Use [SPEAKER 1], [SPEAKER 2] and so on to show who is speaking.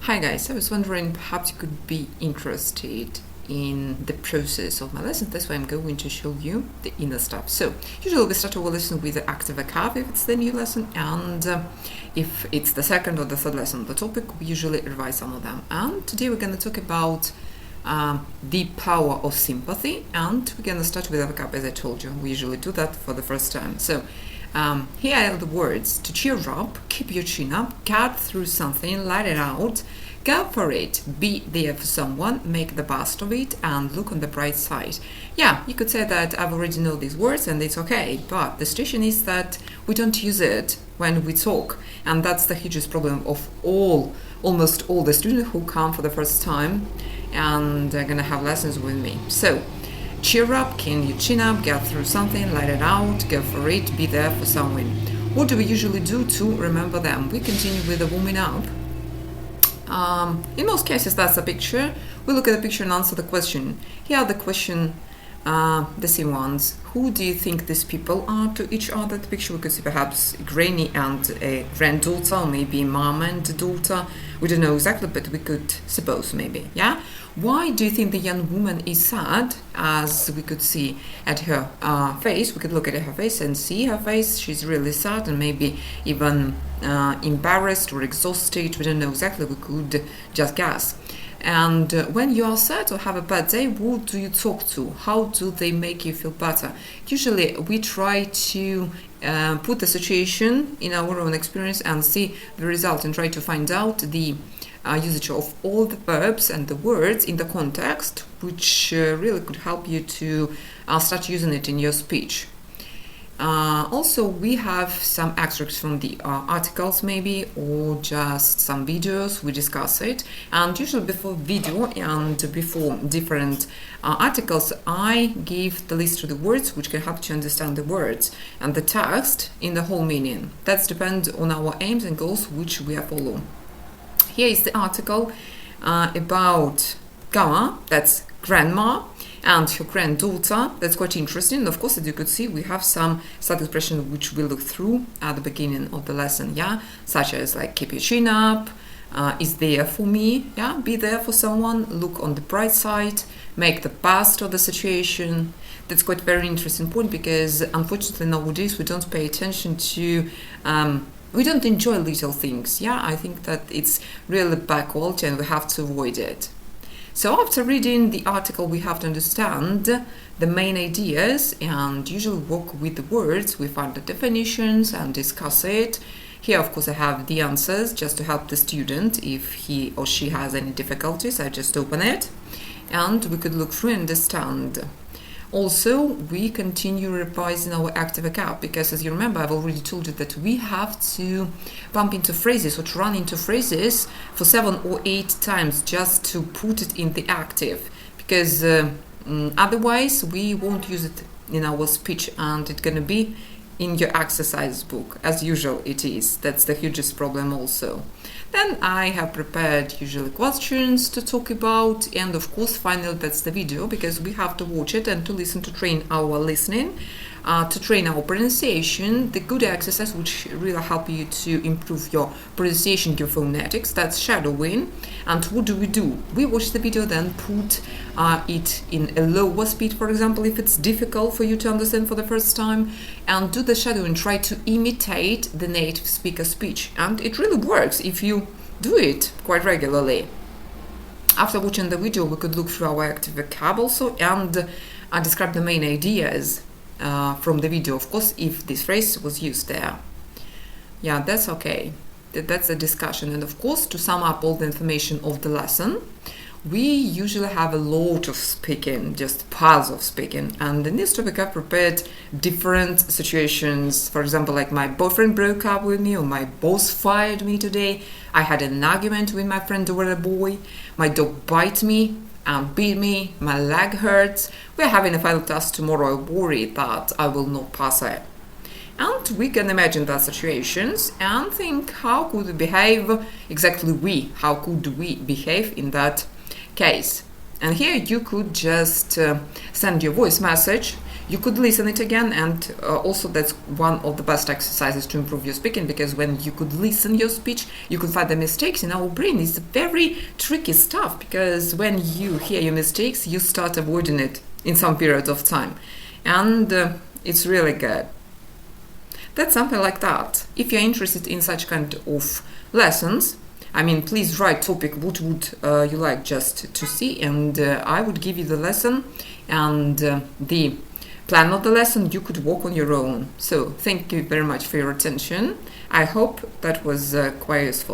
[SPEAKER 1] Hi guys, I was wondering perhaps you could be interested in the process of my lesson. That's why I'm going to show you the inner stuff. So usually we start our lesson with the active vocab if it's the new lesson, and if it's the second or the third lesson on the topic, we usually revise some of them. And today we're going to talk about the power of sympathy, and we're going to start with the vocab as I told you. We usually do that for the first time. So here are the words: to cheer up, keep your chin up, get through something, let it out, go for it, be there for someone, make the best of it, and look on the bright side. Yeah, you could say that I've already know these words and it's okay, but the situation is that we don't use it when we talk, and that's the hugest problem of almost all the students who come for the first time and they're gonna have lessons with me. So cheer up, can you chin up, get through something, let it out, go for it, be there for someone. What do we usually do to remember them? We continue with the warming up. In most cases that's a picture. We look at the picture and answer the question. Here are the question, the same ones. Who do you think these people are to each other? The picture we could see perhaps a granny and a granddaughter, or maybe mom and daughter. We don't know exactly, but we could suppose maybe, yeah? Why do you think the young woman is sad? As we could see at her face, we could look at her face and see her face. She's really sad and maybe even embarrassed or exhausted. We don't know exactly, we could just guess. And when you are sad or have a bad day, who do you talk to? How do they make you feel better? Usually we try to put the situation in our own experience and see the result and try to find out the usage of all the verbs and the words in the context, which really could help you to start using it in your speech. Also, we have some extracts from the articles maybe, or just some videos, we discuss it. And usually before video and before different articles, I give the list of the words which can help you understand the words and the text in the whole meaning. That depends on our aims and goals which we follow. Here is the article about Gamma, that's grandma, and her granddaughter. That's quite interesting. Of course, as you could see, we have some start expressions which we look through at the beginning of the lesson, yeah, such as like keep your chin up, is there for me, yeah, be there for someone, look on the bright side, make the best of the situation. That's quite very interesting point, because unfortunately nowadays we don't pay attention to we don't enjoy little things. Yeah, I think that it's really bad quality and we have to avoid it. So after reading the article, we have to understand the main ideas and usually work with the words. We find the definitions and discuss it. Here, of course, I have the answers just to help the student if he or she has any difficulties. I just open it and we could look through and understand. Also, we continue revising our active vocab, because as you remember, I've already told you that we have to bump into phrases or to run into phrases for 7 or 8 times just to put it in the active, because otherwise we won't use it in our speech and it's going to be in your exercise book, as usual it is. That's the hugest problem also. Then I have prepared usually questions to talk about, and of course finally that's the video, because we have to watch it and to listen to train our listening, to train our pronunciation, the good exercise which really help you to improve your pronunciation, your phonetics. That's shadowing. And what do? We watch the video, then put it in a lower speed, for example, if it's difficult for you to understand for the first time, and do the shadowing, try to imitate the native speaker speech. And it really works if you do it quite regularly. After watching the video, we could look through our active vocab also and describe the main ideas from the video, of course, if this phrase was used there. Yeah, that's okay. That's a discussion. And of course, to sum up all the information of the lesson, we usually have a lot of speaking, just piles of speaking. And in this topic, I've prepared different situations. For example, like my boyfriend broke up with me, or my boss fired me today. I had an argument with my friend over a boy. My dog bite me and beat me. My leg hurts. We're having a final test tomorrow. I worry that I will not pass it. And we can imagine the situations and think how could we behave, exactly how could we behave in that case. And here you could just send your voice message. You could listen it again, and also that's one of the best exercises to improve your speaking, because when you could listen your speech, you could find the mistakes in our brain. It's very tricky stuff, because when you hear your mistakes, you start avoiding it in some period of time, and it's really good. That's something like that. If you're interested in such kind of lessons, I mean, please write topic what would you like just to see, and I would give you the lesson and the plan of the lesson. You could work on your own. So thank you very much for your attention. I hope that was quite useful.